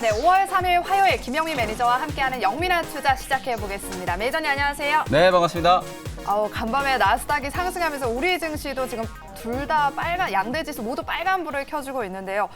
네, 5월 3일 화요일 김영미 매니저와 함께하는 영민한 투자 시작해보겠습니다. 매니저님 안녕하세요. 네, 반갑습니다. 간밤에 나스닥이 상승하면서 우리 증시도 지금 둘 다 빨간, 양대 지수 모두 빨간불을 켜주고 있는데요.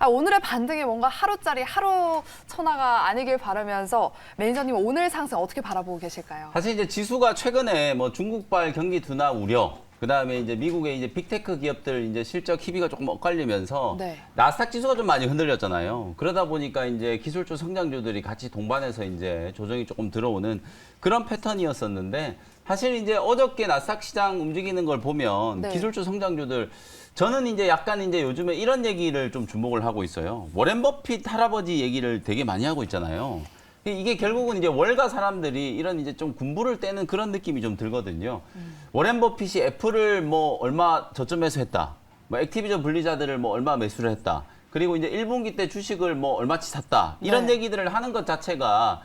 오늘의 반등이 뭔가 하루짜리 하루 천하가 아니길 바라면서 매니저님 오늘 상승 어떻게 바라보고 계실까요? 사실 이제 지수가 최근에 뭐 중국발 경기 둔화 우려, 그다음에 이제 미국의 이제 빅테크 기업들 이제 실적 희비가 조금 엇갈리면서 네. 나스닥 지수가 좀 많이 흔들렸잖아요. 그러다 보니까 이제 기술주 성장주들이 같이 동반해서 이제 조정이 조금 들어오는 그런 패턴이었었는데 사실 이제 어저께 나스닥 시장 움직이는 걸 보면 네. 기술주 성장주들 저는 이제 약간 이제 요즘에 이런 얘기를 좀 주목을 하고 있어요. 워렌 버핏 할아버지 얘기를 되게 많이 하고 있잖아요. 이게 결국은 이제 월가 사람들이 이런 이제 좀 군부를 떼는 그런 느낌이 좀 들거든요. 워렌 버핏이 애플을 뭐 얼마 저점에서 했다. 뭐 액티비전 분리자들을 뭐 얼마 매수를 했다. 그리고 이제 1분기 때 주식을 뭐 얼마치 샀다. 이런 네. 얘기들을 하는 것 자체가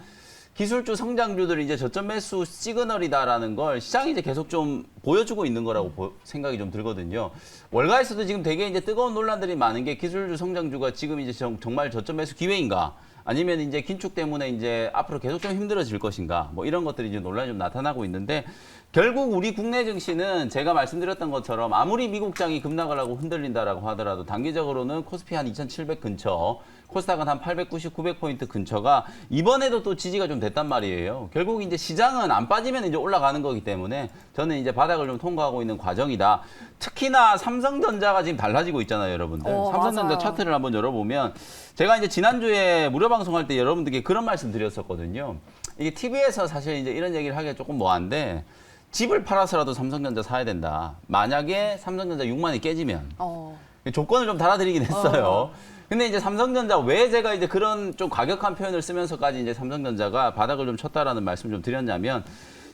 기술주 성장주들이 이제 저점 매수 시그널이다라는 걸 시장이 이제 계속 좀 보여주고 있는 거라고 생각이 좀 들거든요. 월가에서도 지금 되게 이제 뜨거운 논란들이 많은 게 기술주 성장주가 지금 이제 정말 저점 매수 기회인가? 아니면 이제 긴축 때문에 이제 앞으로 계속 좀 힘들어질 것인가? 뭐 이런 것들이 이제 논란이 좀 나타나고 있는데 결국 우리 국내 증시는 제가 말씀드렸던 것처럼 아무리 미국장이 급락을 하고 흔들린다라고 하더라도 단기적으로는 코스피 한 2,700 근처, 코스닥은 한 890, 900포인트 근처가 이번에도 또 지지가 좀 됐단 말이에요. 결국 이제 시장은 안 빠지면 이제 올라가는 거기 때문에 저는 이제 바닥을 좀 통과하고 있는 과정이다. 특히나 삼성전자가 지금 달라지고 있잖아요, 여러분들. 삼성전자 맞아요. 차트를 한번 열어보면 제가 이제 지난주에 무료 방송할 때 여러분들께 그런 말씀 드렸었거든요. 이게 TV에서 사실 이제 이런 얘기를 하기가 조금 뭐한데 집을 팔아서라도 삼성전자 사야 된다. 만약에 삼성전자 6만이 깨지면 조건을 좀 달아드리긴 했어요. 근데 이제 삼성전자 왜 제가 이제 그런 좀 과격한 표현을 쓰면서까지 이제 삼성전자가 바닥을 좀 쳤다라는 말씀 좀 드렸냐면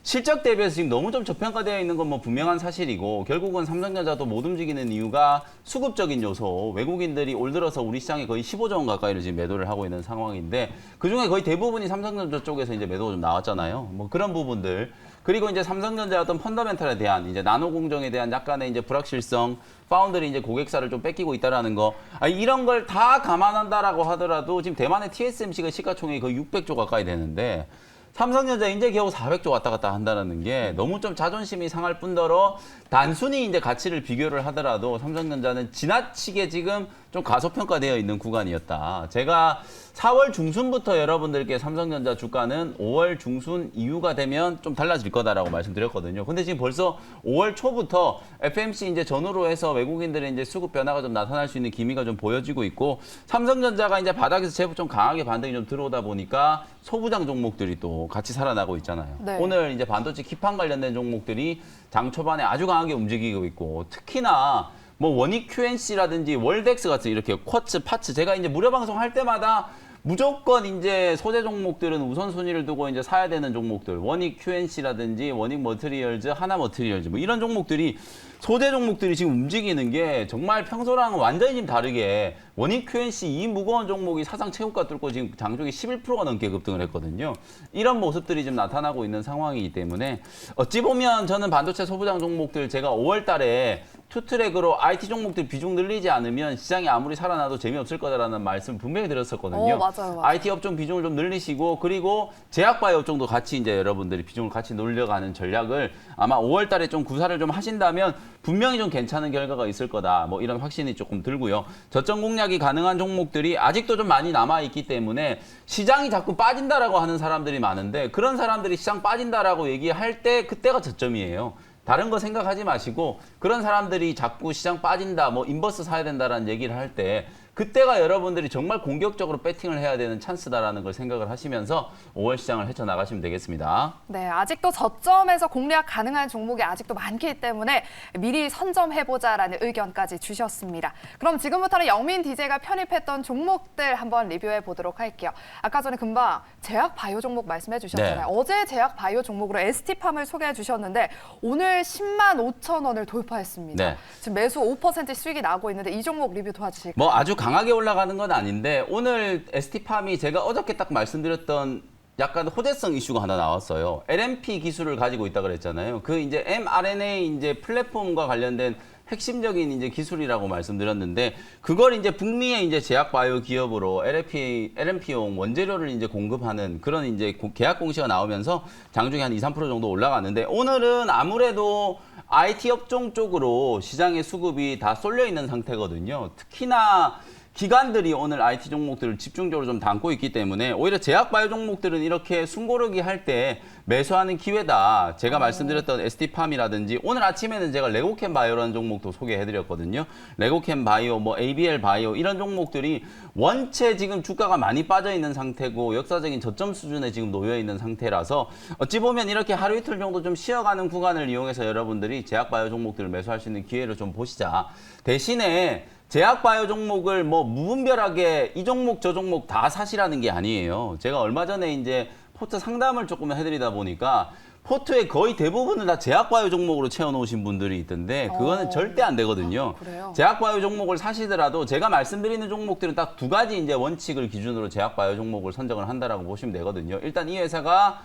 실적 대비해서 지금 너무 좀 저평가되어 있는 건 뭐 분명한 사실이고 결국은 삼성전자도 못 움직이는 이유가 수급적인 요소 외국인들이 올 들어서 우리 시장에 거의 15조 원 가까이를 지금 매도를 하고 있는 상황인데 그중에 거의 대부분이 삼성전자 쪽에서 이제 매도가 좀 나왔잖아요. 뭐 그런 부분들 그리고 이제 삼성전자의 어떤 펀더멘탈에 대한 이제 나노 공정에 대한 약간의 이제 불확실성 파운드리 이제 고객사를 좀 뺏기고 있다라는 거 이런 걸 다 감안한다라고 하더라도 지금 대만의 TSMC가 시가총액이 거의 600조 가까이 되는데 삼성전자 이제 겨우 400조 왔다 갔다 한다는 게 너무 좀 자존심이 상할 뿐더러 단순히 이제 가치를 비교를 하더라도 삼성전자는 지나치게 지금 좀 가소평가되어 있는 구간이었다. 제가 4월 중순부터 여러분들께 삼성전자 주가는 5월 중순 이후가 되면 좀 달라질 거다라고 말씀드렸거든요. 근데 지금 벌써 5월 초부터 FMC 이제 전후로 해서 외국인들의 이제 수급 변화가 좀 나타날 수 있는 기미가 좀 보여지고 있고 삼성전자가 이제 바닥에서 제법 좀 강하게 반등이 좀 들어오다 보니까 소부장 종목들이 또 같이 살아나고 있잖아요. 네. 오늘 이제 반도체 기판 관련된 종목들이 장 초반에 아주 강하게 움직이고 있고 특히나 뭐 원익 QNC라든지 월덱스 같은 이렇게 쿼츠, 파츠 제가 이제 무료 방송할 때마다 무조건 이제 소재 종목들은 우선순위를 두고 이제 사야 되는 종목들 원익 QNC라든지 원익 머티리얼즈, 하나 머티리얼즈 뭐 이런 종목들이 소재 종목들이 지금 움직이는 게 정말 평소랑은 완전히 지금 다르게 원익 QNC 이 무거운 종목이 사상 최고가 뚫고 지금 장중에 11%가 넘게 급등을 했거든요. 이런 모습들이 지금 나타나고 있는 상황이기 때문에 어찌 보면 저는 반도체 소부장 종목들 제가 5월 달에 투트랙으로 IT 종목들 비중 늘리지 않으면 시장이 아무리 살아나도 재미없을 거다라는 말씀 분명히 드렸었거든요. 맞아요. IT 업종 비중을 좀 늘리시고 그리고 제약바이오 업종도 같이 이제 여러분들이 비중을 같이 늘려가는 전략을 아마 5월 달에 좀 구사를 좀 하신다면 분명히 좀 괜찮은 결과가 있을 거다. 뭐 이런 확신이 조금 들고요. 저점 공략이 가능한 종목들이 아직도 좀 많이 남아있기 때문에 시장이 자꾸 빠진다라고 하는 사람들이 많은데 그런 사람들이 시장 빠진다라고 얘기할 때 그때가 저점이에요. 다른 거 생각하지 마시고 그런 사람들이 자꾸 시장 빠진다, 뭐 인버스 사야 된다라는 얘기를 할 때 그때가 여러분들이 정말 공격적으로 배팅을 해야 되는 찬스다라는 걸 생각을 하시면서 5월 시장을 헤쳐나가시면 되겠습니다. 네, 아직도 저점에서 공략 가능한 종목이 아직도 많기 때문에 미리 선점해보자라는 의견까지 주셨습니다. 그럼 지금부터는 영민 DJ가 편입했던 종목들 한번 리뷰해 보도록 할게요. 아까 전에 금방 제약 바이오 종목 말씀해 주셨잖아요. 네. 어제 제약 바이오 종목으로 ST팜을 소개해 주셨는데 오늘 10만 5천 원을 돌파했습니다. 네. 지금 매수 5% 수익이 나고 있는데 이 종목 리뷰 도와주실까요? 뭐 아주 강하게 올라가는 건 아닌데 오늘 ST팜이 제가 어저께 딱 말씀드렸던 약간 호재성 이슈가 하나 나왔어요. LNP 기술을 가지고 있다 그랬잖아요. 그 이제 mRNA 이제 플랫폼과 관련된 핵심적인 이제 기술이라고 말씀드렸는데 그걸 이제 북미의 이제 제약 바이오 기업으로 LNP용 원재료를 이제 공급하는 그런 이제 계약 공시가 나오면서 장중에 한 2, 3% 정도 올라갔는데 오늘은 아무래도 IT 업종 쪽으로 시장의 수급이 다 쏠려 있는 상태거든요. 특히나 기관들이 오늘 IT 종목들을 집중적으로 좀 담고 있기 때문에 오히려 제약 바이오 종목들은 이렇게 숨고르기 할 때 매수하는 기회다. 제가 말씀드렸던 ST팜이라든지 오늘 아침에는 제가 레고캠 바이오라는 종목도 소개해드렸거든요. 레고캠 바이오, 뭐 ABL 바이오 이런 종목들이 원체 지금 주가가 많이 빠져 있는 상태고 역사적인 저점 수준에 지금 놓여 있는 상태라서 어찌 보면 이렇게 하루 이틀 정도 좀 쉬어가는 구간을 이용해서 여러분들이 제약 바이오 종목들을 매수할 수 있는 기회를 좀 보시자. 대신에 제약 바이오 종목을 뭐 무분별하게 이 종목 저 종목 다 사시라는 게 아니에요. 제가 얼마 전에 이제 포트 상담을 조금 해드리다 보니까 포트의 거의 대부분을 다 제약 바이오 종목으로 채워놓으신 분들이 있던데 그거는 절대 안 되거든요. 그래요? 제약 바이오 종목을 사시더라도 제가 말씀드리는 종목들은 딱 두 가지 이제 원칙을 기준으로 제약 바이오 종목을 선정을 한다라고 보시면 되거든요. 일단 이 회사가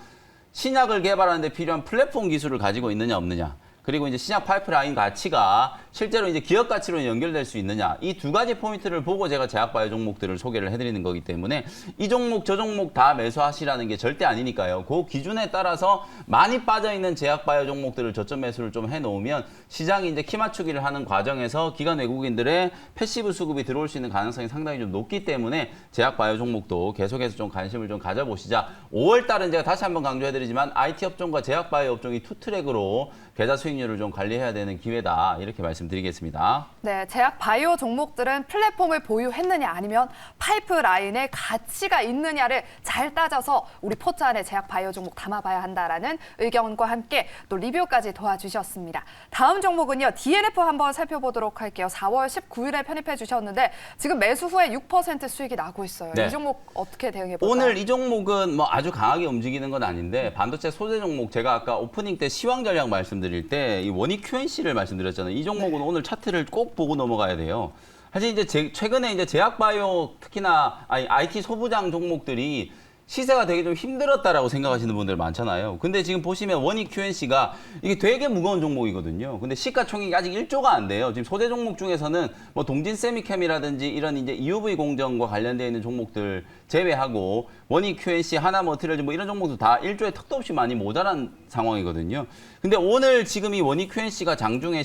신약을 개발하는데 필요한 플랫폼 기술을 가지고 있느냐 없느냐. 그리고 이제 신약 파이프라인 가치가 실제로 이제 기업 가치로 연결될 수 있느냐. 이 두 가지 포인트를 보고 제가 제약 바이오 종목들을 소개를 해드리는 거기 때문에 이 종목 저 종목 다 매수하시라는 게 절대 아니니까요. 그 기준에 따라서 많이 빠져있는 제약 바이오 종목들을 저점 매수를 좀 해놓으면 시장이 이제 키 맞추기를 하는 과정에서 기관 외국인들의 패시브 수급이 들어올 수 있는 가능성이 상당히 좀 높기 때문에 제약 바이오 종목도 계속해서 좀 관심을 좀 가져보시자. 5월 달은 제가 다시 한번 강조해드리지만 IT 업종과 제약 바이오 업종이 투 트랙으로 계좌 수익률을 좀 관리해야 되는 기회다. 이렇게 말씀드리겠습니다. 네, 제약 바이오 종목들은 플랫폼을 보유했느냐 아니면 파이프라인에 가치가 있느냐를 잘 따져서 우리 포트 안에 제약 바이오 종목 담아봐야 한다라는 의견과 함께 또 리뷰까지 도와주셨습니다. 다음 종목은요. DNF 한번 살펴보도록 할게요. 4월 19일에 편입해 주셨는데 지금 매수 후에 6% 수익이 나고 있어요. 네. 이 종목 어떻게 대응해 볼까요? 오늘 이 종목은 뭐 아주 강하게 움직이는 건 아닌데 반도체 소재 종목 제가 아까 오프닝 때 시황 전략 말씀드릴 때 이 원익 QNC를 말씀드렸잖아요. 이 종목은 오늘 차트를 꼭 보고 넘어가야 돼요. 사실 이제 최근에 이제 제약 바이오 특히나 IT 소부장 종목들이 시세가 되게 좀 힘들었다라고 생각하시는 분들 많잖아요. 근데 지금 보시면 원익 QNC가 이게 되게 무거운 종목이거든요. 근데 시가총액이 아직 1조가 안 돼요. 지금 소재 종목 중에서는 뭐 동진 세미캠이라든지 이런 이제 EUV 공정과 관련되어 있는 종목들 제외하고 원익 QNC, 하나머티리얼즈 뭐 이런 종목도 다 1조에 턱도 없이 많이 모자란 상황이거든요. 근데 오늘 지금 이 원익 QNC가 장중에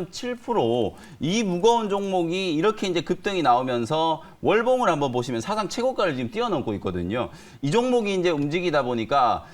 11.7% 이 무거운 종목이 이렇게 이제 급등이 나오면서 월봉을 한번 보시면 사상 최고가를 지금 뛰어넘고 있거든요. 이 종목이 이제 움직이다 보니까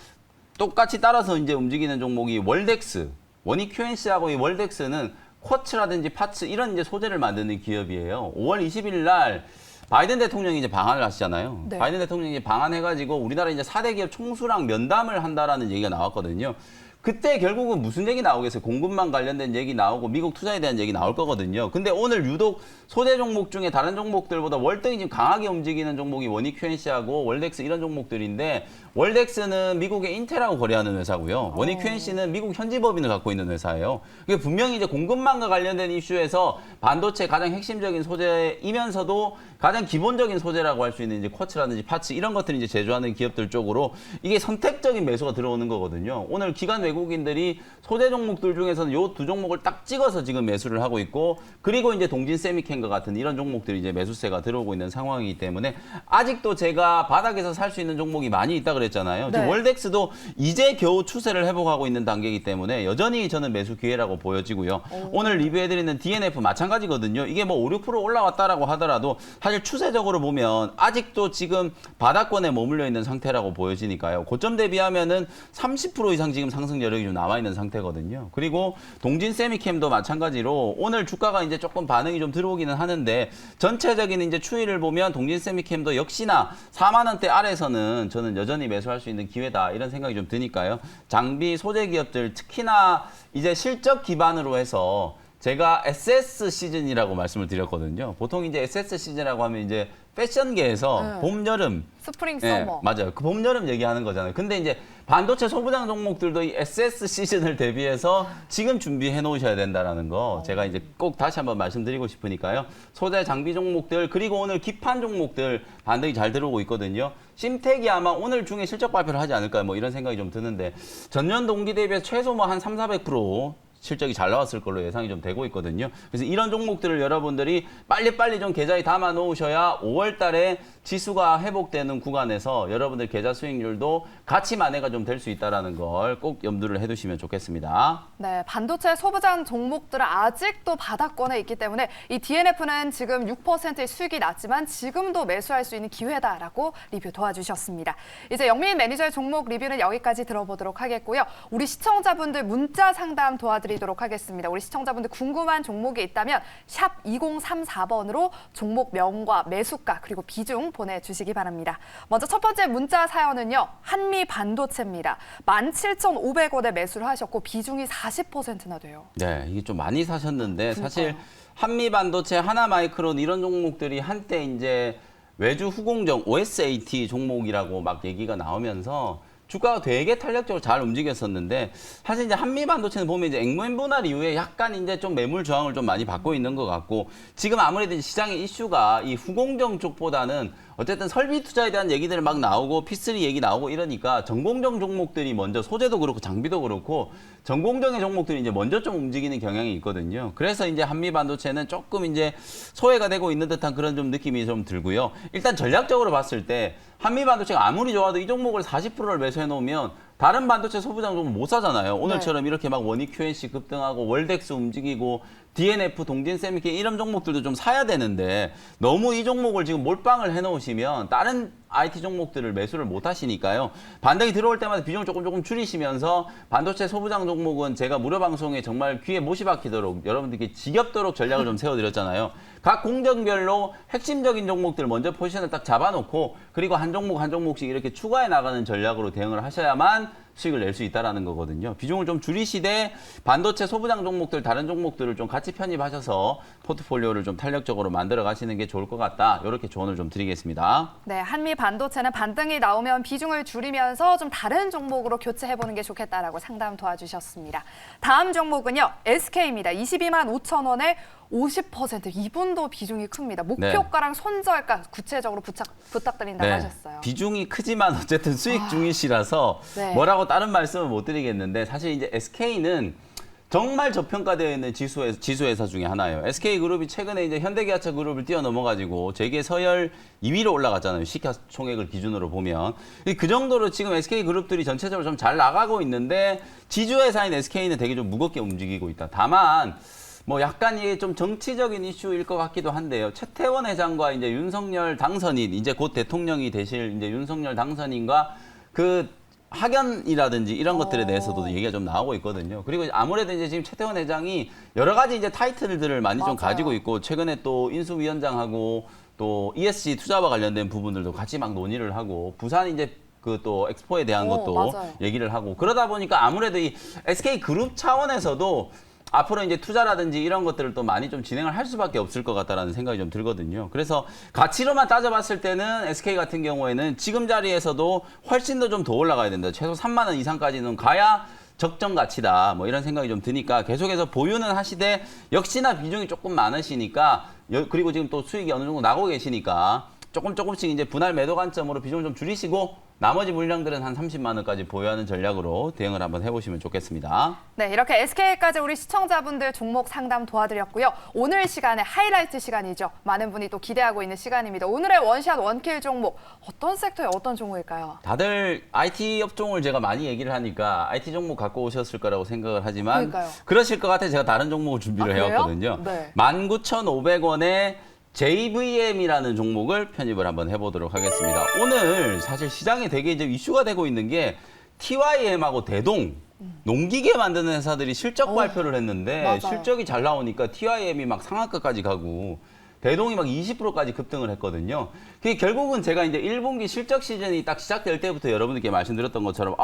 똑같이 따라서 이제 움직이는 종목이 월덱스, 원익 QNC하고 이 월덱스는 쿼츠라든지 파츠 이런 이제 소재를 만드는 기업이에요. 5월 20일 날 바이든 대통령이 이제 방한을 하시잖아요. 네. 바이든 대통령이 방한해가지고 우리나라 이제 4대 기업 총수랑 면담을 한다라는 얘기가 나왔거든요. 그때 결국은 무슨 얘기 나오겠어요? 공급망 관련된 얘기 나오고 미국 투자에 대한 얘기 나올 거거든요. 근데 오늘 유독 소재 종목 중에 다른 종목들보다 월등히 지금 강하게 움직이는 종목이 원익 QNC하고 월덱스 이런 종목들인데 월덱스는 미국의 인텔하고 거래하는 회사고요. 원익 QNC는 미국 현지 법인을 갖고 있는 회사예요. 그게 분명히 이제 공급망과 관련된 이슈에서 반도체 가장 핵심적인 소재이면서도 가장 기본적인 소재라고 할 수 있는 이제 쿼츠라든지 파츠 이런 것들을 이제 제조하는 기업들 쪽으로 이게 선택적인 매수가 들어오는 거거든요. 오늘 기관 외국인들이 소재 종목들 중에서는 요 두 종목을 딱 찍어서 지금 매수를 하고 있고 그리고 이제 동진 세미캠과 같은 이런 종목들이 이제 매수세가 들어오고 있는 상황이기 때문에 아직도 제가 바닥에서 살 수 있는 종목이 많이 있다 그랬잖아요. 지금 네. 월덱스도 이제 겨우 추세를 회복하고 있는 단계이기 때문에 여전히 저는 매수 기회라고 보여지고요. 오늘 리뷰해드리는 DNF 마찬가지거든요. 이게 뭐 5, 6% 올라왔다라고 하더라도 사실 추세적으로 보면 아직도 지금 바닥권에 머물러 있는 상태라고 보여지니까요. 고점 대비하면은 30% 이상 지금 상승 여력이 좀 남아 있는 상태거든요. 그리고 동진 세미캠도 마찬가지로 오늘 주가가 이제 조금 반응이 좀 들어오기는 하는데 전체적인 이제 추이를 보면 동진 세미캠도 역시나 4만 원대 아래에서는 저는 여전히 매수할 수 있는 기회다 이런 생각이 좀 드니까요. 장비 소재 기업들 특히나 이제 실적 기반으로 해서 제가 SS 시즌이라고 말씀을 드렸거든요. 보통 이제 SS 시즌이라고 하면 이제 패션계에서 봄, 여름 스프링 네, 서머. 맞아요. 그 봄, 여름 얘기하는 거잖아요. 근데 이제 반도체 소부장 종목들도 이 SS 시즌을 대비해서 지금 준비해 놓으셔야 된다는 거 제가 이제 꼭 다시 한번 말씀드리고 싶으니까요. 소재 장비 종목들 그리고 오늘 기판 종목들 반등이 잘 들어오고 있거든요. 심텍이 아마 오늘 중에 실적 발표를 하지 않을까요? 뭐 이런 생각이 좀 드는데 전년 동기 대비해서 최소 뭐 한 3, 400% 실적이 잘 나왔을 걸로 예상이 좀 되고 있거든요. 그래서 이런 종목들을 여러분들이 빨리빨리 좀 계좌에 담아 놓으셔야 5월 달에 지수가 회복되는 구간에서 여러분들 계좌 수익률도 같이 만회가 좀 될 수 있다는 걸 꼭 염두를 해두시면 좋겠습니다. 네, 반도체 소부장 종목들은 아직도 바닥권에 있기 때문에 이 DNF는 지금 6%의 수익이 났지만 지금도 매수할 수 있는 기회다라고 리뷰 도와주셨습니다. 이제 영민 매니저의 종목 리뷰는 여기까지 들어보도록 하겠고요. 우리 시청자분들 문자 상담 도와드리도록 하겠습니다. 우리 시청자분들 궁금한 종목이 있다면 샵 2034번으로 종목 명과 매수가 그리고 비중 보내주시기 바랍니다. 먼저 첫 번째 문자 사연은요. 한미 반도체입니다. 17,500원에 매수를 하셨고 비중이 40%나 돼요. 네, 이게 좀 많이 사셨는데 그러니까요. 사실 한미 반도체, 하나마이크론 이런 종목들이 한때 이제 외주 후공정 OSAT 종목이라고 막 얘기가 나오면서 주가가 되게 탄력적으로 잘 움직였었는데 사실 이제 한미 반도체는 보면 이제 액면 분할 이후에 약간 이제 좀 매물 저항을 좀 많이 받고 있는 것 같고 지금 아무래도 이제 시장의 이슈가 이 후공정 쪽보다는 어쨌든 설비 투자에 대한 얘기들이 막 나오고 P3 얘기 나오고 이러니까 전공정 종목들이 먼저 소재도 그렇고 장비도 그렇고 전공정의 종목들이 이제 먼저 좀 움직이는 경향이 있거든요. 그래서 이제 한미 반도체는 조금 이제 소외가 되고 있는 듯한 그런 좀 느낌이 좀 들고요. 일단 전략적으로 봤을 때 한미 반도체가 아무리 좋아도 이 종목을 40%를 매수해 놓으면 다른 반도체 소부장 종목 못 사잖아요. 오늘처럼 이렇게 막 원익 QNC 급등하고 월덱스 움직이고 DNF, 동진세미케 이런 종목들도 좀 사야 되는데 너무 이 종목을 지금 몰빵을 해놓으시면 다른 IT 종목들을 매수를 못 하시니까요. 반등이 들어올 때마다 비중을 조금 줄이시면서 반도체 소부장 종목은 제가 무료 방송에 정말 귀에 못이 박히도록 여러분들께 지겹도록 전략을 좀 세워드렸잖아요. 각 공정별로 핵심적인 종목들 먼저 포지션을 딱 잡아놓고 그리고 한 종목씩 이렇게 추가해 나가는 전략으로 대응을 하셔야만 수익을 낼 수 있다는 거거든요. 비중을 좀 줄이시되 반도체 소부장 종목들, 다른 종목들을 좀 같이 편입하셔서 포트폴리오를 좀 탄력적으로 만들어 가시는 게 좋을 것 같다. 이렇게 조언을 좀 드리겠습니다. 네, 한미 반도체는 반등이 나오면 비중을 줄이면서 좀 다른 종목으로 교체해보는 게 좋겠다라고 상담 도와주셨습니다. 다음 종목은요, SK입니다. 22만 5천 원에 50% 이분도 비중이 큽니다. 목표가랑 손절가 구체적으로 부탁드린다고 하셨어요. 비중이 크지만 어쨌든 수익 중이시라서 네. 뭐라고 다른 말씀을 못 드리겠는데 사실 이제 SK는 정말 저평가되어 있는 지수 회사 중에 하나예요. SK그룹이 최근에 이제 현대기아차 그룹을 뛰어넘어가지고 재계 서열 2위로 올라갔잖아요. 시가총액을 기준으로 보면. 그 정도로 지금 SK그룹들이 전체적으로 좀 잘 나가고 있는데 지주회사인 SK는 되게 좀 무겁게 움직이고 있다. 다만 뭐 약간 이게 좀 정치적인 이슈일 것 같기도 한데요. 최태원 회장과 이제 윤석열 당선인, 이제 곧 대통령이 되실 이제 윤석열 당선인과 그 학연이라든지 이런 것들에 대해서도 얘기가 좀 나오고 있거든요. 그리고 아무래도 이제 지금 최태원 회장이 여러 가지 이제 타이틀들을 많이 좀 가지고 있고 최근에 또 인수위원장하고 또 ESG 투자와 관련된 부분들도 같이 막 논의를 하고 부산 이제 그 또 엑스포에 대한 것도 맞아요. 얘기를 하고 그러다 보니까 아무래도 이 SK그룹 차원에서도 앞으로 이제 투자라든지 이런 것들을 또 많이 좀 진행을 할 수밖에 없을 것 같다라는 생각이 좀 들거든요. 그래서 가치로만 따져봤을 때는 SK 같은 경우에는 지금 자리에서도 훨씬 더 좀 더 올라가야 된다. 최소 3만 원 이상까지는 가야 적정 가치다. 뭐 이런 생각이 좀 드니까 계속해서 보유는 하시되 역시나 비중이 조금 많으시니까 그리고 지금 또 수익이 어느 정도 나고 계시니까 조금씩 이제 분할 매도 관점으로 비중을 좀 줄이시고 나머지 물량들은 한 30만 원까지 보유하는 전략으로 대응을 한번 해보시면 좋겠습니다. 네, 이렇게 SK까지 우리 시청자분들 종목 상담 도와드렸고요. 오늘 시간에 하이라이트 시간이죠. 많은 분이 또 기대하고 있는 시간입니다. 오늘의 원샷 원킬 종목, 어떤 섹터의 어떤 종목일까요? 다들 IT 업종을 제가 많이 얘기를 하니까 IT 종목 갖고 오셨을 거라고 생각을 하지만 그러니까요. 그러실 것 같아서 제가 다른 종목을 준비를 그래요? 해왔거든요. 네. 19,500원에 JVM이라는 종목을 편입을 한번 해보도록 하겠습니다. 오늘 사실 시장에 되게 이제 이슈가 되고 있는 게 TYM하고 대동, 농기계 만드는 회사들이 실적 발표를 했는데 맞아요. 실적이 잘 나오니까 TYM이 막 상한가까지 가고 대동이 막 20%까지 급등을 했거든요. 그게 결국은 제가 이제 1분기 실적 시즌이 딱 시작될 때부터 여러분들께 말씀드렸던 것처럼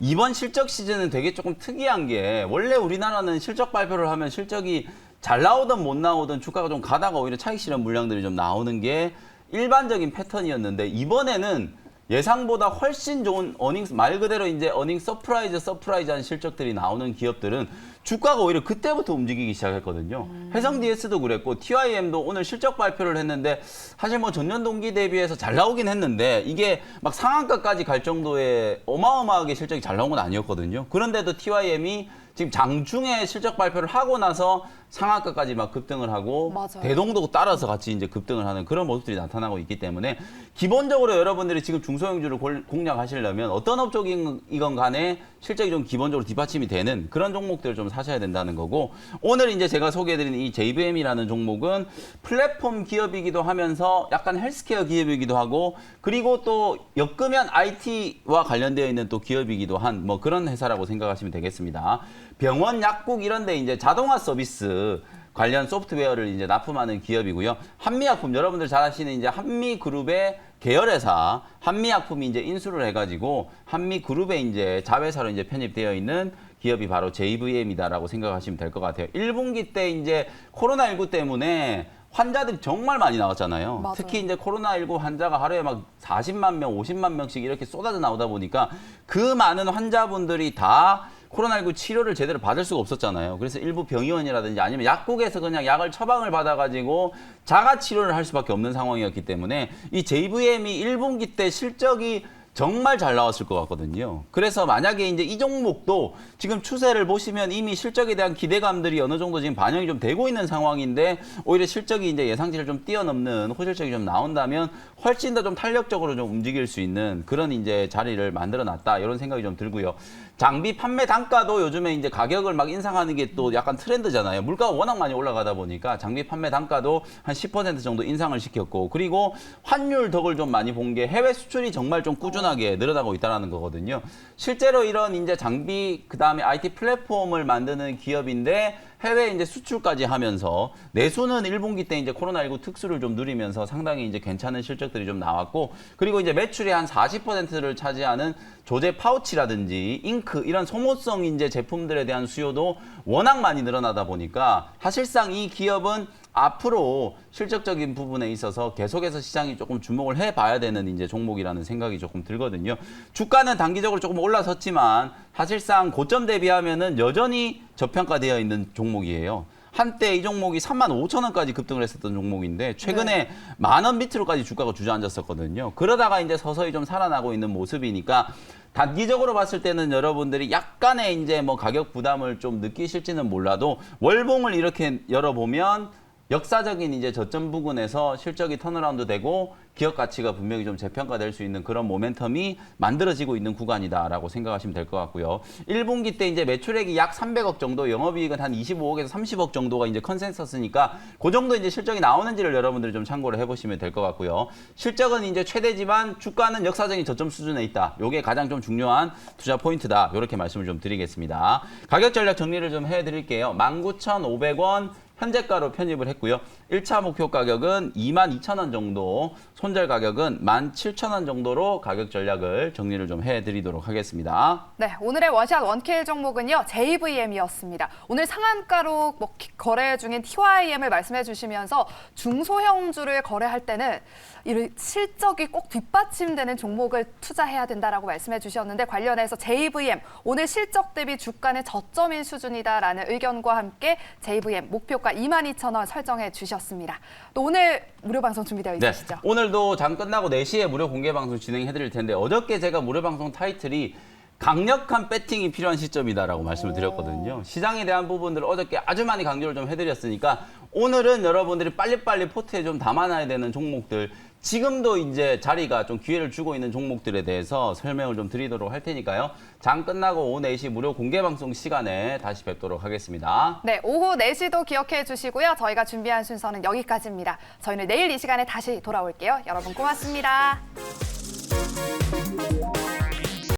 이번 실적 시즌은 되게 조금 특이한 게 원래 우리나라는 실적 발표를 하면 실적이 잘 나오든 못 나오든 주가가 좀 가다가 오히려 차익 실현 물량들이 좀 나오는 게 일반적인 패턴이었는데 이번에는 예상보다 훨씬 좋은 어닝스, 말 그대로 이제 어닝 서프라이즈한 실적들이 나오는 기업들은 주가가 오히려 그때부터 움직이기 시작했거든요. 해성 DS도 그랬고 TYM도 오늘 실적 발표를 했는데 사실 뭐 전년 동기 대비해서 잘 나오긴 했는데 이게 막 상한가까지 갈 정도의 어마어마하게 실적이 잘 나온 건 아니었거든요. 그런데도 TYM이 지금 장중에 실적 발표를 하고 나서 상한가까지 막 급등을 하고 맞아요. 대동도 따라서 같이 이제 급등을 하는 그런 모습들이 나타나고 있기 때문에 기본적으로 여러분들이 지금 중소형주를 공략하시려면 어떤 업종이건 간에 실적이 좀 기본적으로 뒷받침이 되는 그런 종목들을 좀 사셔야 된다는 거고 오늘 이제 제가 소개해드린 이 JVM이라는 종목은 플랫폼 기업이기도 하면서 약간 헬스케어 기업이기도 하고 그리고 또 엮으면 IT와 관련되어 있는 또 기업이기도 한 뭐 그런 회사라고 생각하시면 되겠습니다. 병원, 약국 이런 데 이제 자동화 서비스 관련 소프트웨어를 이제 납품하는 기업이고요. 한미약품 여러분들 잘 아시는 이제 한미그룹의 계열회사 한미약품이 이제 인수를 해가지고 한미그룹에 이제 자회사로 이제 편입되어 있는 기업이 바로 JVM이다라고 생각하시면 될 것 같아요. 1분기 때 이제 코로나19 때문에 환자들이 정말 많이 나왔잖아요. 맞아요. 특히 이제 코로나19 환자가 하루에 막 40만 명, 50만 명씩 이렇게 쏟아져 나오다 보니까 그 많은 환자분들이 다 코로나19 치료를 제대로 받을 수가 없었잖아요. 그래서 일부 병의원이라든지 아니면 약국에서 그냥 약을 처방을 받아가지고 자가 치료를 할 수밖에 없는 상황이었기 때문에 이 JVM이 1분기 때 실적이 정말 잘 나왔을 것 같거든요. 그래서 만약에 이제 이 종목도 지금 추세를 보시면 이미 실적에 대한 기대감들이 어느 정도 지금 반영이 좀 되고 있는 상황인데 오히려 실적이 이제 예상치를 좀 뛰어넘는 호실적이 좀 나온다면 훨씬 더 좀 탄력적으로 좀 움직일 수 있는 그런 이제 자리를 만들어 놨다 이런 생각이 좀 들고요. 장비 판매 단가도 요즘에 이제 가격을 막 인상하는 게 또 약간 트렌드잖아요. 물가가 워낙 많이 올라가다 보니까 장비 판매 단가도 한 10% 정도 인상을 시켰고 그리고 환율 덕을 좀 많이 본 게 해외 수출이 정말 좀 꾸준하게 늘어나고 있다는 거거든요. 실제로 이런 이제 장비 그다음에 IT 플랫폼을 만드는 기업인데 해외 이제 수출까지 하면서 내수는 1분기 때 이제 코로나19 특수를 좀 누리면서 상당히 이제 괜찮은 실적들이 좀 나왔고 그리고 이제 매출의 한 40%를 차지하는 조제 파우치라든지 잉크 이런 소모성 이제 제품들에 대한 수요도 워낙 많이 늘어나다 보니까 사실상 이 기업은 앞으로 실적적인 부분에 있어서 계속해서 시장이 조금 주목을 해봐야 되는 이제 종목이라는 생각이 조금 들거든요. 주가는 단기적으로 조금 올라섰지만 사실상 고점 대비하면은 여전히 저평가되어 있는 종목이에요. 한때 이 종목이 35,000원까지 급등을 했었던 종목인데 최근에 10,000원 밑으로까지 주가가 주저앉았었거든요. 그러다가 이제 서서히 좀 살아나고 있는 모습이니까 단기적으로 봤을 때는 여러분들이 약간의 이제 뭐 가격 부담을 좀 느끼실지는 몰라도 월봉을 이렇게 열어보면 역사적인 이제 저점 부근에서 실적이 턴어라운드 되고 기업 가치가 분명히 좀 재평가될 수 있는 그런 모멘텀이 만들어지고 있는 구간이다라고 생각하시면 될 것 같고요. 1분기 때 이제 매출액이 약 300억 정도, 영업이익은 한 25억에서 30억 정도가 이제 컨센서스니까 그 정도 이제 실적이 나오는지를 여러분들이 좀 참고를 해보시면 될 것 같고요. 실적은 이제 최대지만 주가는 역사적인 저점 수준에 있다. 이게 가장 좀 중요한 투자 포인트다. 이렇게 말씀을 좀 드리겠습니다. 가격 전략 정리를 좀 해드릴게요. 19,500원. 현재가로 편입을 했고요. 1차 목표 가격은 22,000원 정도, 손절 가격은 17,000원 정도로 가격 전략을 정리를 좀 해드리도록 하겠습니다. 네, 오늘의 원샷 원킬 종목은요, JVM이었습니다. 오늘 상한가로 거래 중인 TYM을 말씀해 주시면서 중소형주를 거래할 때는 이 실적이 꼭 뒷받침되는 종목을 투자해야 된다라고 말씀해 주셨는데 관련해서 JVM, 오늘 실적 대비 주가는 저점인 수준이다라는 의견과 함께 JVM 목표가 22,000원 설정해 주셨습니다. 또 오늘 무료 방송 준비되어 있으시죠? 네, 오늘도 장 끝나고 4시에 무료 공개 방송 진행해 드릴 텐데 어저께 제가 무료 방송 타이틀이 강력한 배팅이 필요한 시점이다라고 말씀을 드렸거든요. 시장에 대한 부분들을 어저께 아주 많이 강조를 좀 해드렸으니까 오늘은 여러분들이 빨리빨리 포트에 좀 담아놔야 되는 종목들 지금도 이제 자리가 좀 기회를 주고 있는 종목들에 대해서 설명을 좀 드리도록 할 테니까요. 장 끝나고 오후 4시 무료 공개 방송 시간에 다시 뵙도록 하겠습니다. 네, 오후 4시도 기억해 주시고요. 저희가 준비한 순서는 여기까지입니다. 저희는 내일 이 시간에 다시 돌아올게요. 여러분 고맙습니다.